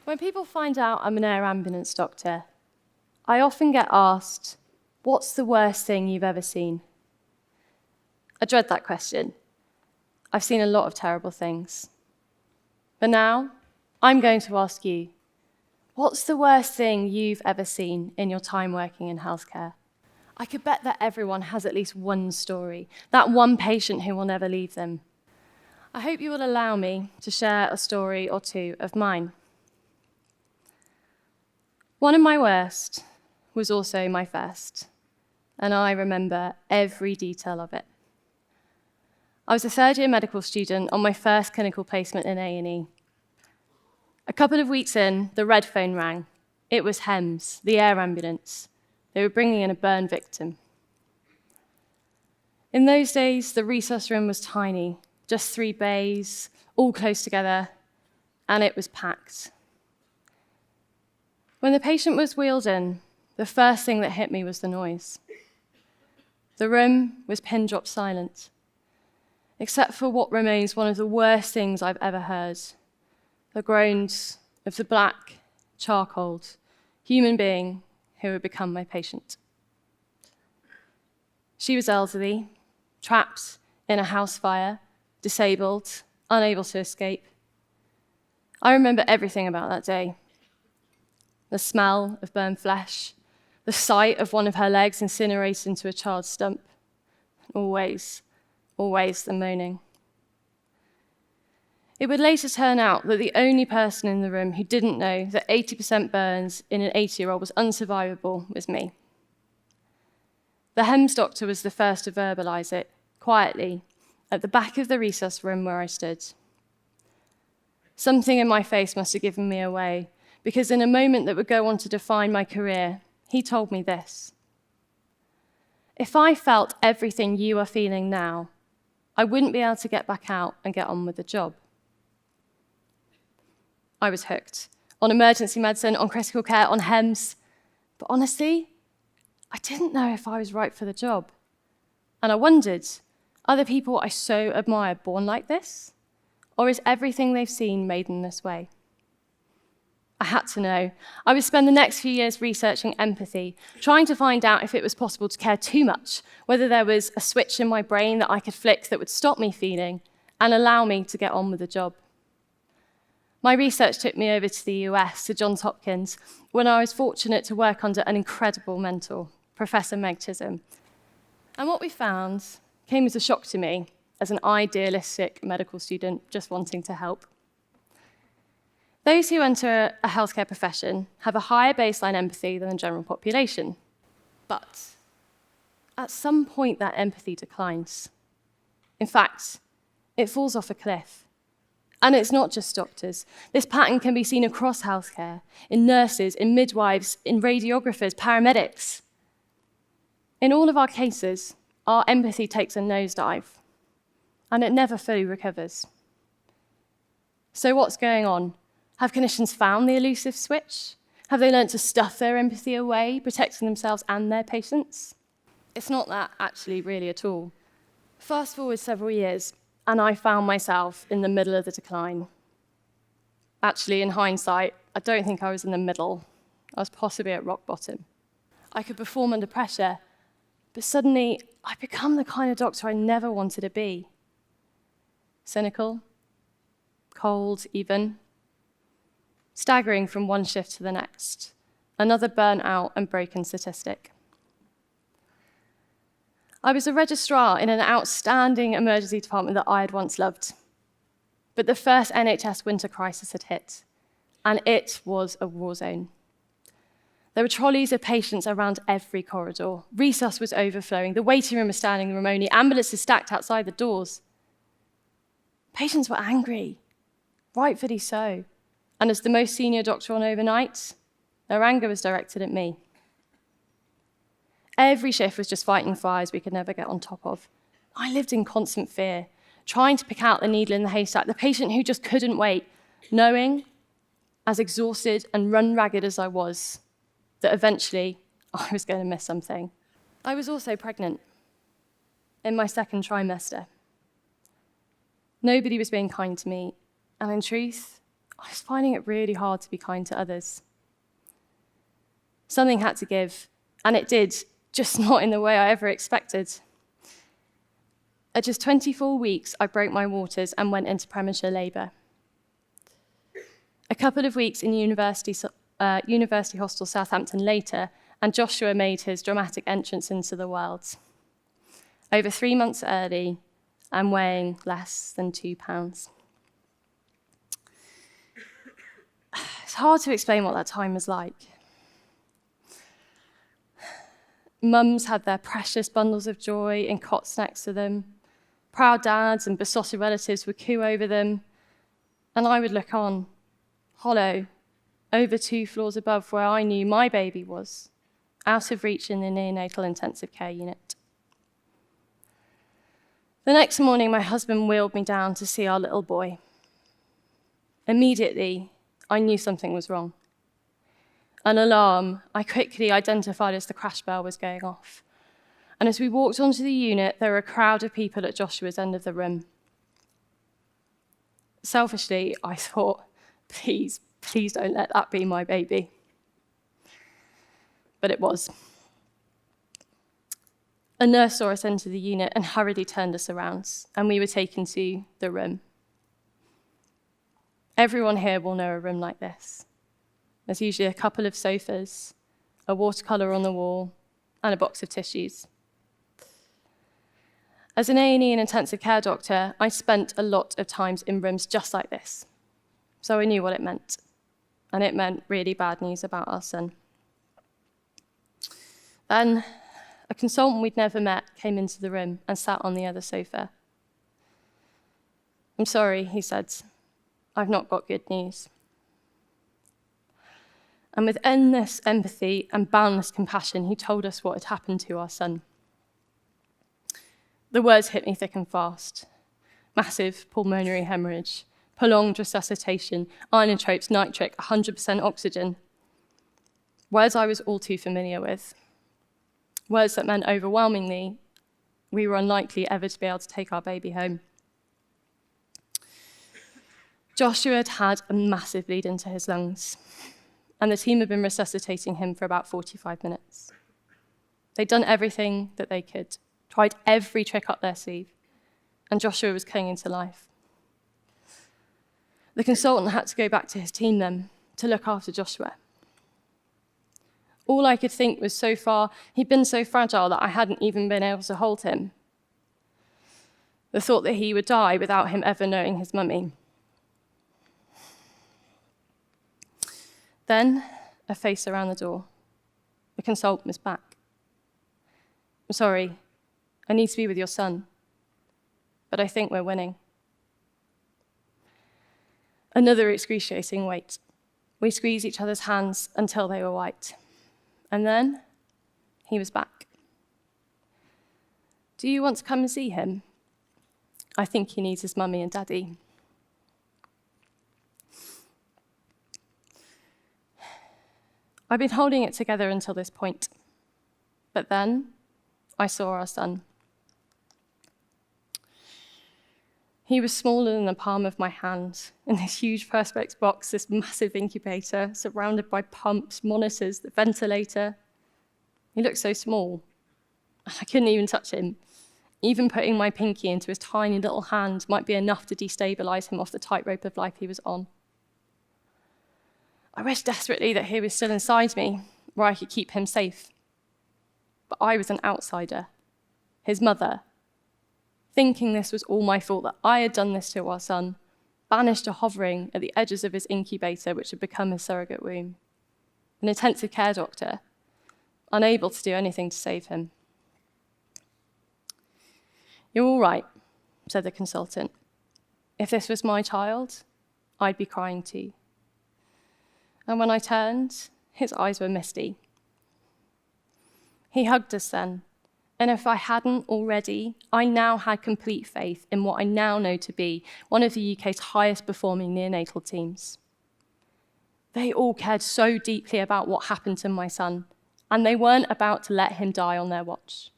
When people find out I'm an air ambulance doctor, I often get asked, what's the worst thing you've ever seen? I dread that question. I've seen a lot of terrible things. But now, I'm going to ask you, what's the worst thing you've ever seen in your time working in healthcare? I could bet that everyone has at least one story, that one patient who will never leave them. I hope you will allow me to share a story or two of mine. One of my worst was also my first, and I remember every detail of it. I was a third-year medical student on my first clinical placement in A&E. A couple of weeks in, the red phone rang. It was HEMS, the air ambulance. They were bringing in a burn victim. In those days, the resus room was tiny, just 3 bays, all close together, and it was packed. When the patient was wheeled in, the first thing that hit me was the noise. The room was pin-drop silent, except for what remains one of the worst things I've ever heard, the groans of the black, charcoaled human being who had become my patient. She was elderly, trapped in a house fire, disabled, unable to escape. I remember everything about that day. The smell of burned flesh, the sight of one of her legs incinerated into a child's stump. Always the moaning. It would later turn out that the only person in the room who didn't know that 80% burns in an 80-year-old was unsurvivable was me. The HEMS doctor was the first to verbalize it, quietly, at the back of the resus room where I stood. Something in my face must have given me away, because in a moment that would go on to define my career, he told me this. If I felt everything you are feeling now, I wouldn't be able to get back out and get on with the job. I was hooked on emergency medicine, on critical care, on HEMS. But honestly, I didn't know if I was right for the job. And I wondered, are the people I so admire born like this? Or is everything they've seen made in this way? I had to know. I would spend the next few years researching empathy, trying to find out if it was possible to care too much, whether there was a switch in my brain that I could flick that would stop me feeling and allow me to get on with the job. My research took me over to the US, to Johns Hopkins, when I was fortunate to work under an incredible mentor, Professor Meg Chisholm. And what we found came as a shock to me as an idealistic medical student just wanting to help. Those who enter a healthcare profession have a higher baseline empathy than the general population. But at some point, that empathy declines. In fact, it falls off a cliff. And it's not just doctors. This pattern can be seen across healthcare, in nurses, in midwives, in radiographers, paramedics. In all of our cases, our empathy takes a nosedive, and it never fully recovers. So what's going on? Have clinicians found the elusive switch? Have they learned to stuff their empathy away, protecting themselves and their patients? It's not that actually really at all. Fast forward several years, and I found myself in the middle of the decline. Actually, in hindsight, I don't think I was in the middle. I was possibly at rock bottom. I could perform under pressure, but suddenly I'd become the kind of doctor I never wanted to be. Cynical, cold even, staggering from one shift to the next, another burnt-out and broken statistic. I was a registrar in an outstanding emergency department that I had once loved. But the first NHS winter crisis had hit, and it was a war zone. There were trolleys of patients around every corridor. Resus was overflowing. The waiting room was standing room only. Ambulances stacked outside the doors. Patients were angry, rightfully so. And as the most senior doctor on overnight, their anger was directed at me. Every shift was just fighting fires we could never get on top of. I lived in constant fear, trying to pick out the needle in the haystack, the patient who just couldn't wait, knowing, as exhausted and run ragged as I was, that eventually I was going to miss something. I was also pregnant, in my second trimester. Nobody was being kind to me, and in truth, I was finding it really hard to be kind to others. Something had to give, and it did, just not in the way I ever expected. At just 24 weeks, I broke my waters and went into premature labour. A couple of weeks in University Hostel Southampton later, and Joshua made his dramatic entrance into the world. Over 3 months early, and weighing less than 2 pounds. It's hard to explain what that time was like. Mums had their precious bundles of joy in cots next to them. Proud dads and besotted relatives would coo over them, and I would look on, hollow, over 2 floors above where I knew my baby was, out of reach in the neonatal intensive care unit. The next morning, my husband wheeled me down to see our little boy. Immediately, I knew something was wrong. An alarm I quickly identified as the crash bell was going off. And as we walked onto the unit, there were a crowd of people at Joshua's end of the room. Selfishly, I thought, please don't let that be my baby. But it was. A nurse saw us enter the unit and hurriedly turned us around, and we were taken to the room. Everyone here will know a room like this. There's usually a couple of sofas, a watercolour on the wall, and a box of tissues. As an A&E and intensive care doctor, I spent a lot of times in rooms just like this, so I knew what it meant, and it meant really bad news about our son. Then, a consultant we'd never met came into the room and sat on the other sofa. "I'm sorry," he said. "I've not got good news." And with endless empathy and boundless compassion, he told us what had happened to our son. The words hit me thick and fast. Massive pulmonary hemorrhage, prolonged resuscitation, inotropes, nitric, 100% oxygen. Words I was all too familiar with. Words that meant overwhelmingly we were unlikely ever to be able to take our baby home. Joshua had had a massive bleed into his lungs, and the team had been resuscitating him for about 45 minutes. They'd done everything that they could, tried every trick up their sleeve, and Joshua was clinging to life. The consultant had to go back to his team then to look after Joshua. All I could think was so far he'd been so fragile that I hadn't even been able to hold him. The thought that he would die without him ever knowing his mummy. Then, a face around the door. The consultant was back. "I'm sorry, I need to be with your son, but I think we're winning." Another excruciating wait. We squeezed each other's hands until they were white. And then, he was back. "Do you want to come and see him? I think he needs his mummy and daddy." I've been holding it together until this point. But then, I saw our son. He was smaller than the palm of my hand, in this huge Perspex box, this massive incubator, surrounded by pumps, monitors, the ventilator. He looked so small. I couldn't even touch him. Even putting my pinky into his tiny little hand might be enough to destabilize him off the tightrope of life he was on. I wished desperately that he was still inside me, where I could keep him safe. But I was an outsider, his mother, thinking this was all my fault, that I had done this to our son, banished to hovering at the edges of his incubator, which had become his surrogate womb. An intensive care doctor, unable to do anything to save him. "You're all right," said the consultant. "If this was my child, I'd be crying too." And when I turned, his eyes were misty. He hugged us then, and if I hadn't already, I now had complete faith in what I now know to be one of the UK's highest performing neonatal teams. They all cared so deeply about what happened to my son, and they weren't about to let him die on their watch.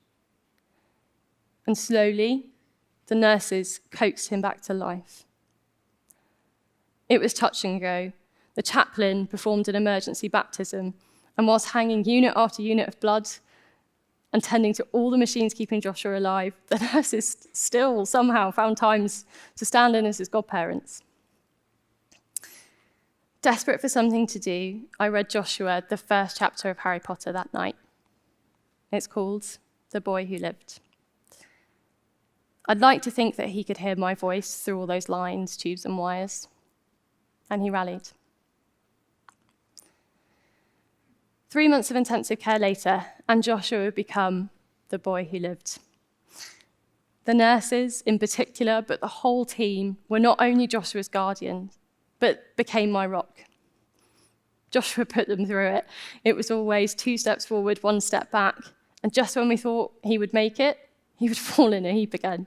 And slowly, the nurses coaxed him back to life. It was touch and go. The chaplain performed an emergency baptism, and whilst hanging unit after unit of blood and tending to all the machines keeping Joshua alive, the nurses still somehow found times to stand in as his godparents. Desperate for something to do, I read Joshua the first chapter of Harry Potter that night. It's called The Boy Who Lived. I'd like to think that he could hear my voice through all those lines, tubes and wires, and he rallied. 3 months of intensive care later, and Joshua would become the boy who lived. The nurses in particular, but the whole team, were not only Joshua's guardians, but became my rock. Joshua put them through it. It was always 2 steps forward, 1 step back, and just when we thought he would make it, he would fall in a heap again.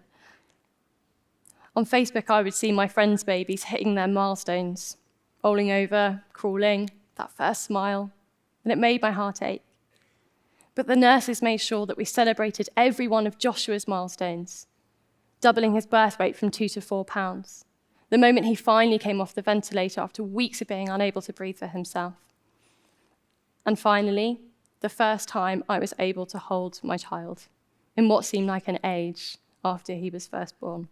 On Facebook, I would see my friends' babies hitting their milestones, rolling over, crawling, that first smile, and it made my heart ache. But the nurses made sure that we celebrated every one of Joshua's milestones, doubling his birth weight from 2 to 4 pounds, the moment he finally came off the ventilator after weeks of being unable to breathe for himself. And finally, the first time I was able to hold my child in what seemed like an age after he was first born.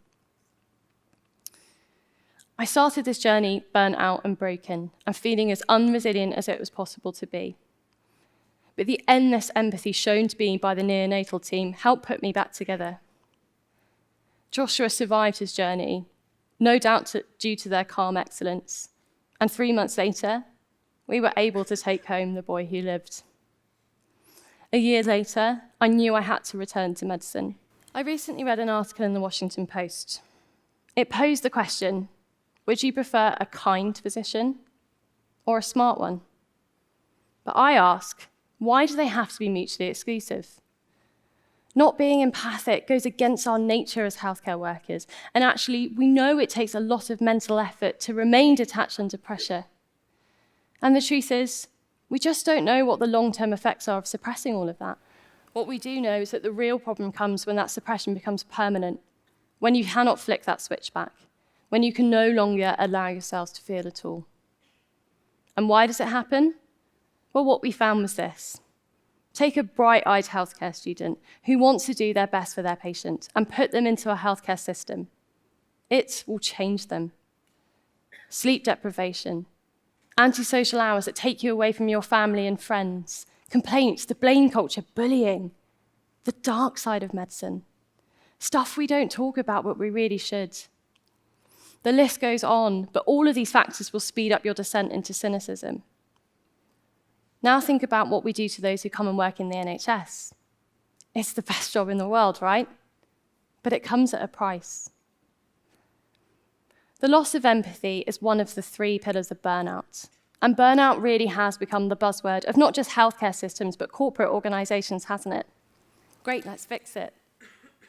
I started this journey burnt out and broken and feeling as unresilient as it was possible to be. But the endless empathy shown to me by the neonatal team helped put me back together. Joshua survived his journey, no doubt due to their calm excellence, and 3 months later, we were able to take home the boy who lived. A year later, I knew I had to return to medicine. I recently read an article in the Washington Post. It posed the question, would you prefer a kind physician or a smart one? But I ask, why do they have to be mutually exclusive? Not being empathic goes against our nature as healthcare workers, and actually, we know it takes a lot of mental effort to remain detached under pressure. And the truth is, we just don't know what the long-term effects are of suppressing all of that. What we do know is that the real problem comes when that suppression becomes permanent, when you cannot flick that switch back, when you can no longer allow yourselves to feel at all. And why does it happen? Well, what we found was this. Take a bright-eyed healthcare student who wants to do their best for their patient and put them into a healthcare system. It will change them. Sleep deprivation, antisocial hours that take you away from your family and friends, complaints, the blame culture, bullying, the dark side of medicine, stuff we don't talk about but we really should. The list goes on, but all of these factors will speed up your descent into cynicism. Now think about what we do to those who come and work in the NHS. It's the best job in the world, right? But it comes at a price. The loss of empathy is one of the 3 pillars of burnout. And burnout really has become the buzzword of not just healthcare systems, but corporate organizations, hasn't it? Great, let's fix it.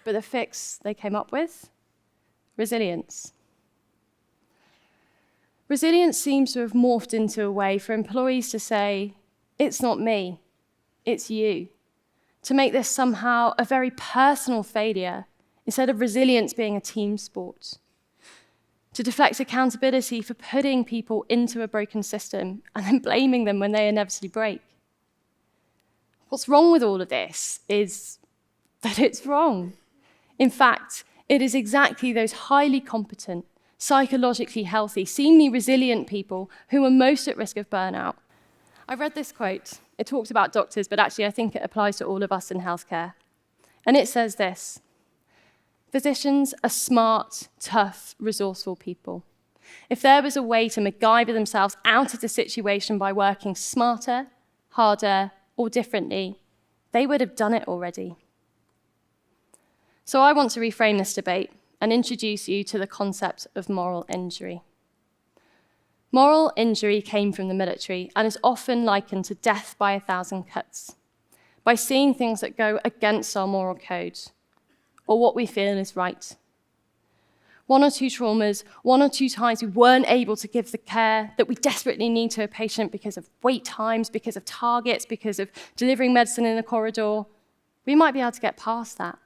But the fix they came up with? Resilience. Resilience seems to have morphed into a way for employees to say, it's not me, it's you. To make this somehow a very personal failure instead of resilience being a team sport. To deflect accountability for putting people into a broken system and then blaming them when they inevitably break. What's wrong with all of this is that it's wrong. In fact, it is exactly those highly competent, psychologically healthy, seemingly resilient people who are most at risk of burnout. I read this quote. It talks about doctors, but actually I think it applies to all of us in healthcare. And it says this: physicians are smart, tough, resourceful people. If there was a way to MacGyver themselves out of the situation by working smarter, harder, or differently, they would have done it already. So I want to reframe this debate and introduce you to the concept of moral injury. Moral injury came from the military and is often likened to death by 1,000 cuts, by seeing things that go against our moral code, or what we feel is right. 1 or 2 traumas, 1 or 2 times we weren't able to give the care that we desperately need to a patient because of wait times, because of targets, because of delivering medicine in a corridor, we might be able to get past that.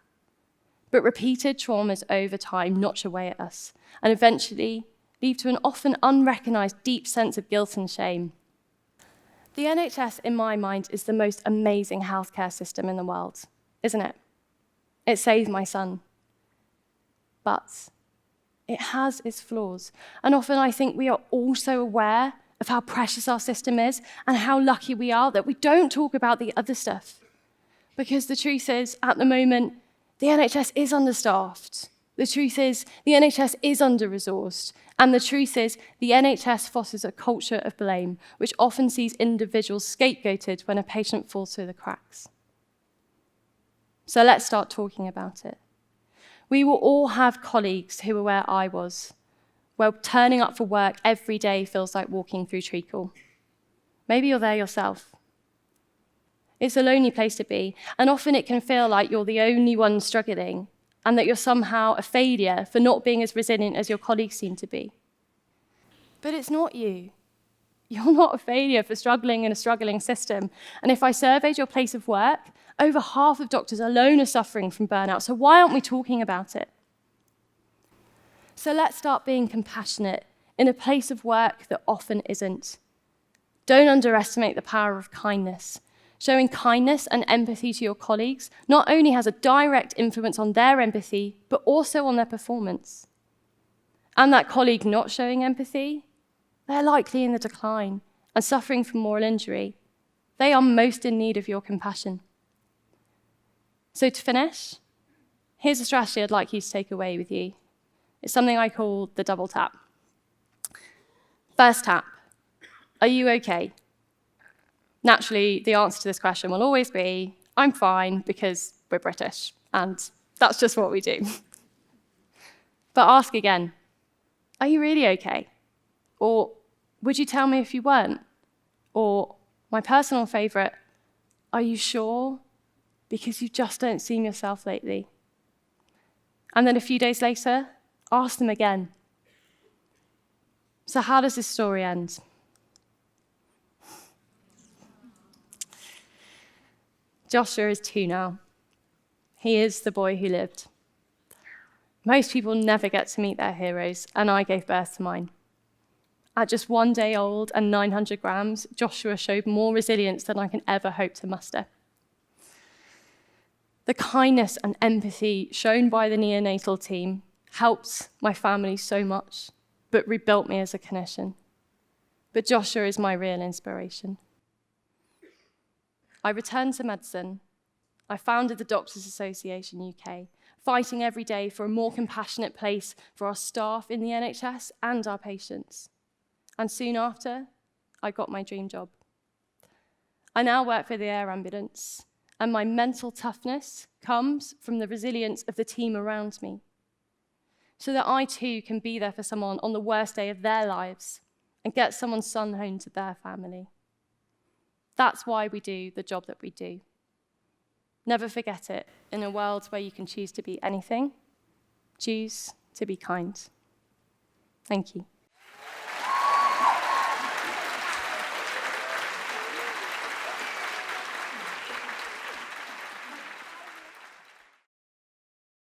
But repeated traumas over time notch away at us and eventually lead to an often unrecognised deep sense of guilt and shame. The NHS, in my mind, is the most amazing healthcare system in the world, isn't it? It saved my son. But it has its flaws. And often I think we are also aware of how precious our system is and how lucky we are that we don't talk about the other stuff. Because the truth is, at the moment, the NHS is understaffed. The truth is, the NHS is under-resourced. And the truth is, the NHS fosters a culture of blame, which often sees individuals scapegoated when a patient falls through the cracks. So let's start talking about it. We will all have colleagues who are where I was, where turning up for work every day feels like walking through treacle. Maybe you're there yourself. It's a lonely place to be, and often it can feel like you're the only one struggling, and that you're somehow a failure for not being as resilient as your colleagues seem to be. But it's not you. You're not a failure for struggling in a struggling system. And if I surveyed your place of work, over half of doctors alone are suffering from burnout. So why aren't we talking about it? So let's start being compassionate in a place of work that often isn't. Don't underestimate the power of kindness. Showing kindness and empathy to your colleagues not only has a direct influence on their empathy, but also on their performance. And that colleague not showing empathy, they're likely in the decline and suffering from moral injury. They are most in need of your compassion. So to finish, here's a strategy I'd like you to take away with you. It's something I call the double tap. First tap, are you okay? Naturally, the answer to this question will always be, I'm fine, because we're British, and that's just what we do. But ask again, are you really okay? Or would you tell me if you weren't? Or my personal favourite, are you sure? Because you just don't seem yourself lately. And then a few days later, ask them again. So how does this story end? Joshua is 2 now. He is the boy who lived. Most people never get to meet their heroes, and I gave birth to mine. At just 1 day old and 900 grams, Joshua showed more resilience than I can ever hope to muster. The kindness and empathy shown by the neonatal team helped my family so much, but rebuilt me as a clinician. But Joshua is my real inspiration. I returned to medicine. I founded the Doctors Association UK, fighting every day for a more compassionate place for our staff in the NHS and our patients. And soon after, I got my dream job. I now work for the air ambulance, and my mental toughness comes from the resilience of the team around me, so that I too can be there for someone on the worst day of their lives and get someone's son home to their family. That's why we do the job that we do. Never forget it. In a world where you can choose to be anything, choose to be kind. Thank you.